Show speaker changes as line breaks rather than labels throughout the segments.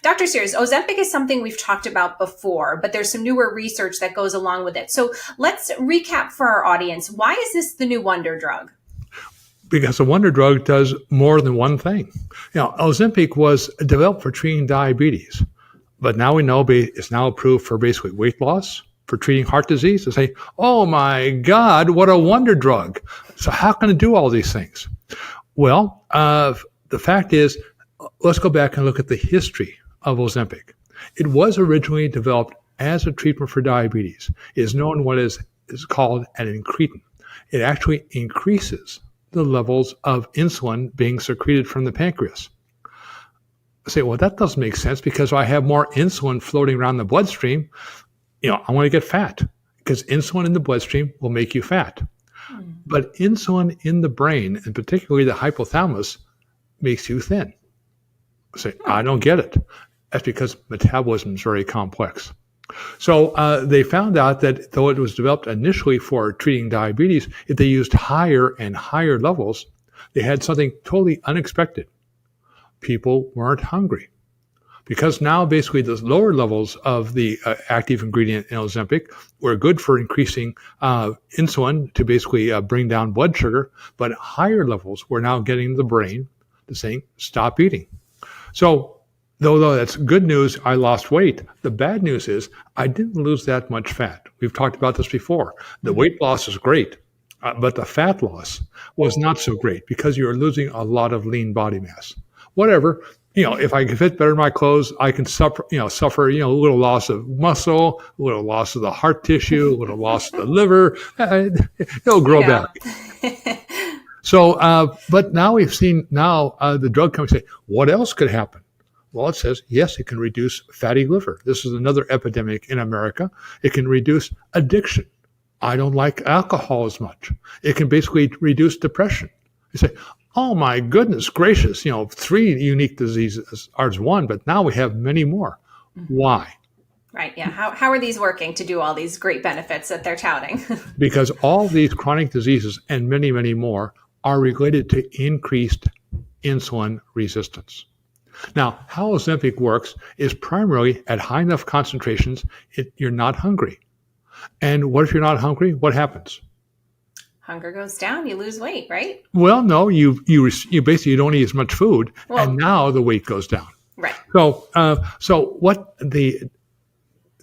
Dr. Sears, Ozempic is something we've talked about before, but there's some newer research that goes along with it. So let's recap for our audience. Why is this the new wonder drug?
Because a wonder drug does more than one thing. Ozempic was developed for treating diabetes, but now we know it's now approved for basically weight loss, for treating heart disease. To say, oh my God, what a wonder drug. So how can it do all these things? Well, the fact is, let's go back and look at the history of Ozempic. It was originally developed as a treatment for diabetes. It is known what is called an incretin. It actually increases the levels of insulin being secreted from the pancreas. I say, well, that doesn't make sense because I have more insulin floating around the bloodstream. I want to get fat because insulin in the bloodstream will make you fat. But insulin in the brain, and particularly the hypothalamus, makes you thin. I say, I don't get it. That's because metabolism is very complex. So they found out that though it was developed initially for treating diabetes, if they used higher and higher levels, they had something totally unexpected. People weren't hungry. Because now basically the lower levels of the active ingredient in Ozempic were good for increasing insulin to basically bring down blood sugar, but higher levels were now getting the brain to saying, stop eating. So though that's good news, I lost weight. The bad news is I didn't lose that much fat. We've talked about this before. The weight loss is great, but the fat loss was not so great because you're losing a lot of lean body mass. Whatever, if I can fit better in my clothes, I can suffer a little loss of muscle, a little loss of the heart tissue, a little loss of the liver. It'll grow back. So, but now we've seen the drug companies say, what else could happen? Well, it says, yes, it can reduce fatty liver. This is another epidemic in America. It can reduce addiction. I don't like alcohol as much. It can basically reduce depression. You say, oh my goodness gracious, 3 unique diseases are one, but now we have many more. Why?
Right, yeah. How are these working to do all these great benefits that they're touting?
Because all these chronic diseases and many, many more are related to increased insulin resistance. Now, how Ozempic works is primarily at high enough concentrations, you're not hungry. And what if you're not hungry? What happens?
Hunger goes down, you lose weight, right?
Well, no, you basically don't eat as much food, and now the weight goes down.
Right.
So what the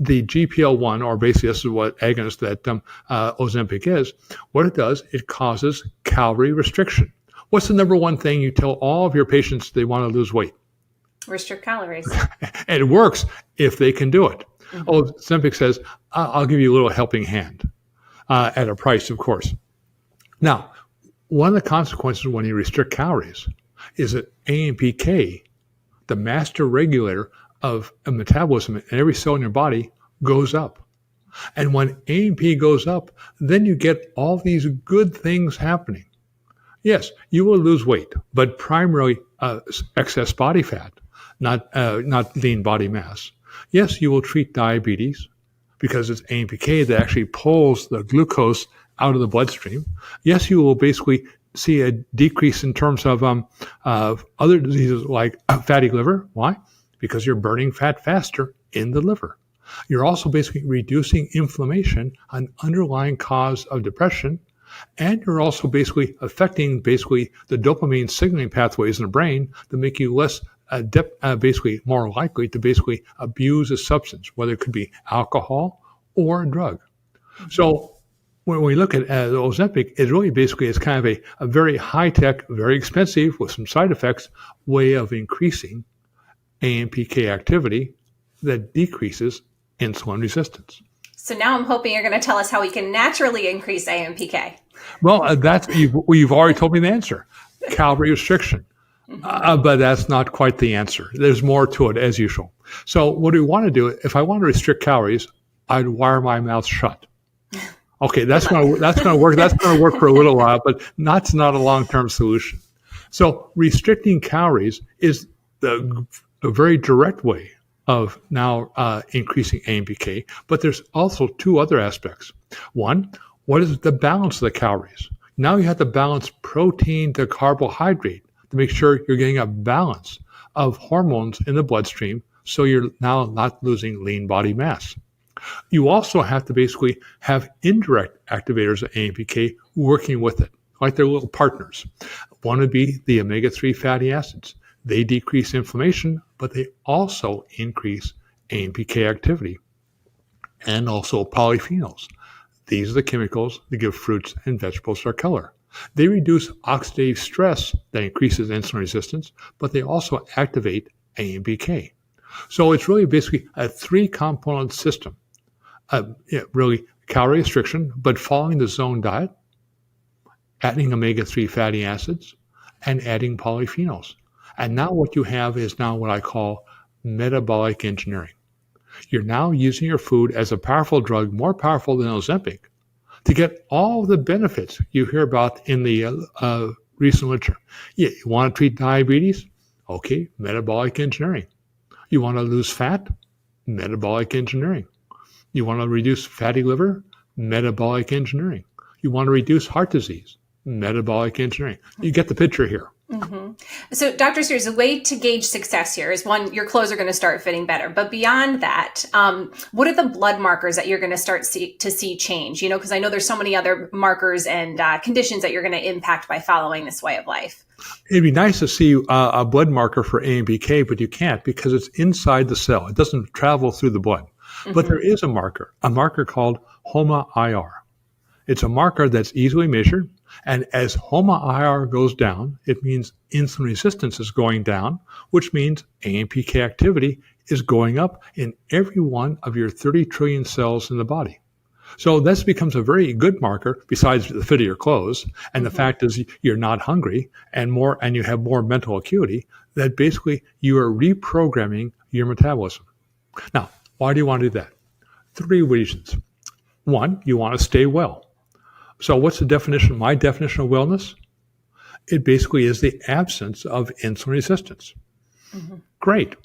GPL-1, or basically this is what agonist that Ozempic is, what it does, it causes calorie restriction. What's the number one thing you tell all of your patients they want to lose weight?
Restrict calories.
And it works if they can do it. Ozempic says, I'll give you a little helping hand at a price, of course. Now, one of the consequences when you restrict calories is that AMPK, the master regulator of metabolism in every cell in your body, goes up. And when AMP goes up, then you get all these good things happening. Yes, you will lose weight, but primarily excess body fat, not lean body mass. Yes, you will treat diabetes because it's AMPK that actually pulls the glucose out of the bloodstream. Yes, you will basically see a decrease in terms of other diseases like fatty liver. Why? Because you're burning fat faster in the liver. You're also basically reducing inflammation, an underlying cause of depression, and you're also basically affecting the dopamine signaling pathways in the brain to make you less basically more likely to basically abuse a substance, whether it could be alcohol or a drug. So when we look at Ozempic, it really basically is kind of a very high-tech, very expensive, with some side effects, way of increasing AMPK activity that decreases insulin resistance.
So now I'm hoping you're going to tell us how we can naturally increase AMPK.
Well, you've already told me the answer, calorie restriction. But that's not quite the answer. There's more to it, as usual. So what do we want to do? If I want to restrict calories, I'd wire my mouth shut. Okay, that's going to work. That's going to work for a little while, but that's not a long-term solution. So restricting calories is a very direct way of now increasing AMPK, but there's also 2 other aspects. One, what is the balance of the calories? Now you have to balance protein to carbohydrate to make sure you're getting a balance of hormones in the bloodstream so you're now not losing lean body mass. You also have to basically have indirect activators of AMPK working with it, like they're little partners. One would be the omega-3 fatty acids. They decrease inflammation, but they also increase AMPK activity. And also polyphenols. These are the chemicals that give fruits and vegetables their color. They reduce oxidative stress that increases insulin resistance, but they also activate AMPK. So it's really basically a 3-component system. Really calorie restriction, but following the zone diet, adding omega-3 fatty acids, and adding polyphenols. And now what you have is now what I call metabolic engineering. You're now using your food as a powerful drug, more powerful than Ozempic, to get all the benefits you hear about in the recent literature. Yeah, you want to treat diabetes? Okay, metabolic engineering. You want to lose fat? Metabolic engineering. You want to reduce fatty liver? Metabolic engineering. You want to reduce heart disease? Metabolic engineering. You get the picture here.
Mm-hmm. So, Dr. Sears, a way to gauge success here is, one, your clothes are going to start fitting better. But beyond that, what are the blood markers that you're going to start to see change? You know, because I know there's so many other markers and conditions that you're going to impact by following this way of life.
It'd be nice to see a blood marker for AMPK, but you can't because it's inside the cell. It doesn't travel through the blood. Mm-hmm. But there is a marker called HOMA-IR. It's a marker that's easily measured. And as HOMA-IR goes down, it means insulin resistance is going down, which means AMPK activity is going up in every one of your 30 trillion cells in the body. So this becomes a very good marker, besides the fit of your clothes, and the fact is you're not hungry and you have more mental acuity, that basically you are reprogramming your metabolism. Now, why do you want to do that? 3 reasons. 1, you want to stay well. So what's the definition? My definition of wellness? It basically is the absence of insulin resistance. Mm-hmm. Great.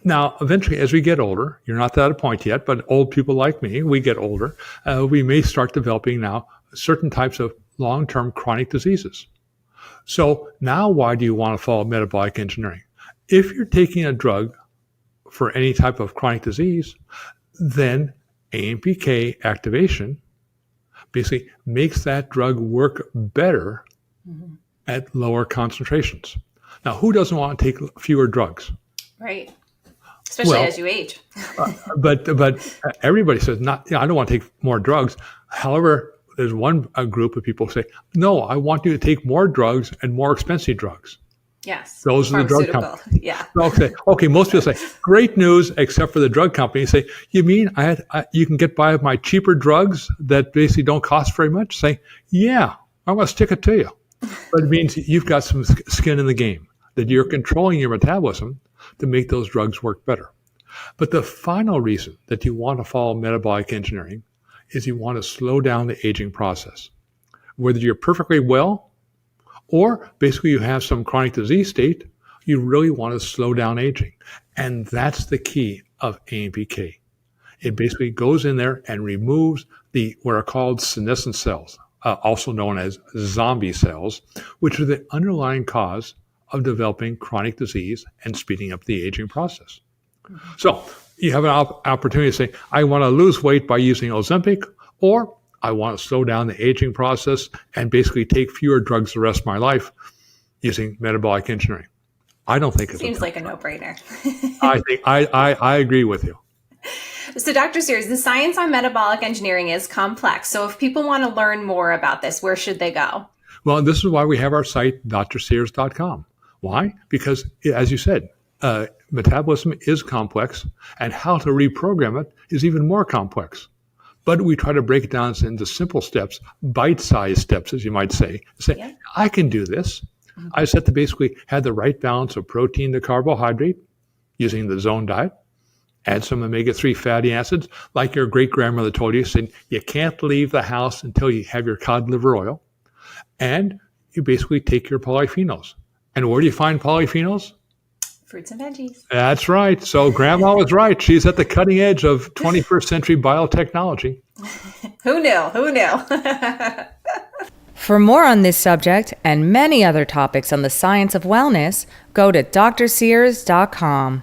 Now, eventually, as we get older, you're not at a point yet, but old people like me, we get older, we may start developing now certain types of long-term chronic diseases. So now why do you want to follow metabolic engineering? If you're taking a drug for any type of chronic disease, then AMPK activation basically makes that drug work better at lower concentrations. Now, who doesn't want to take fewer drugs?
Right. Especially as you age.
but everybody says, I don't want to take more drugs. However, there's a group of people who say, no, I want you to take more drugs and more expensive drugs.
Yes.
Those are the drug companies.
Yeah.
Okay. Most people say, great news, except for the drug companies. Say, you mean you can get by with my cheaper drugs that basically don't cost very much? Say, yeah, I'm going to stick it to you. But it means you've got some skin in the game, that you're controlling your metabolism to make those drugs work better. But the final reason that you want to follow metabolic engineering is you want to slow down the aging process. Whether you're perfectly well or basically you have some chronic disease state, you really want to slow down aging. And that's the key of AMPK. It basically goes in there and removes what are called senescent cells, also known as zombie cells, which are the underlying cause of developing chronic disease and speeding up the aging process. Mm-hmm. So you have an opportunity to say, I want to lose weight by using Ozempic, or I want to slow down the aging process and basically take fewer drugs the rest of my life using metabolic engineering. I don't think
seems like a no-brainer.
I agree with you.
So, Dr. Sears, the science on metabolic engineering is complex. So if people want to learn more about this, where should they go?
Well, this is why we have our site, drsears.com. Why? Because, as you said, metabolism is complex, and how to reprogram it is even more complex. But we try to break it down into simple steps, bite-sized steps, as you might say. Say, I can do this. Mm-hmm. I just have to basically have the right balance of protein to carbohydrate using the zone diet. Add some omega-3 fatty acids. Like your great-grandmother told you, said you can't leave the house until you have your cod liver oil. And you basically take your polyphenols. And where do you find polyphenols?
Fruits and veggies.
That's right. So Grandma was right. She's at the cutting edge of 21st century biotechnology.
Who knew?
For more on this subject and many other topics on the science of wellness, go to drsears.com.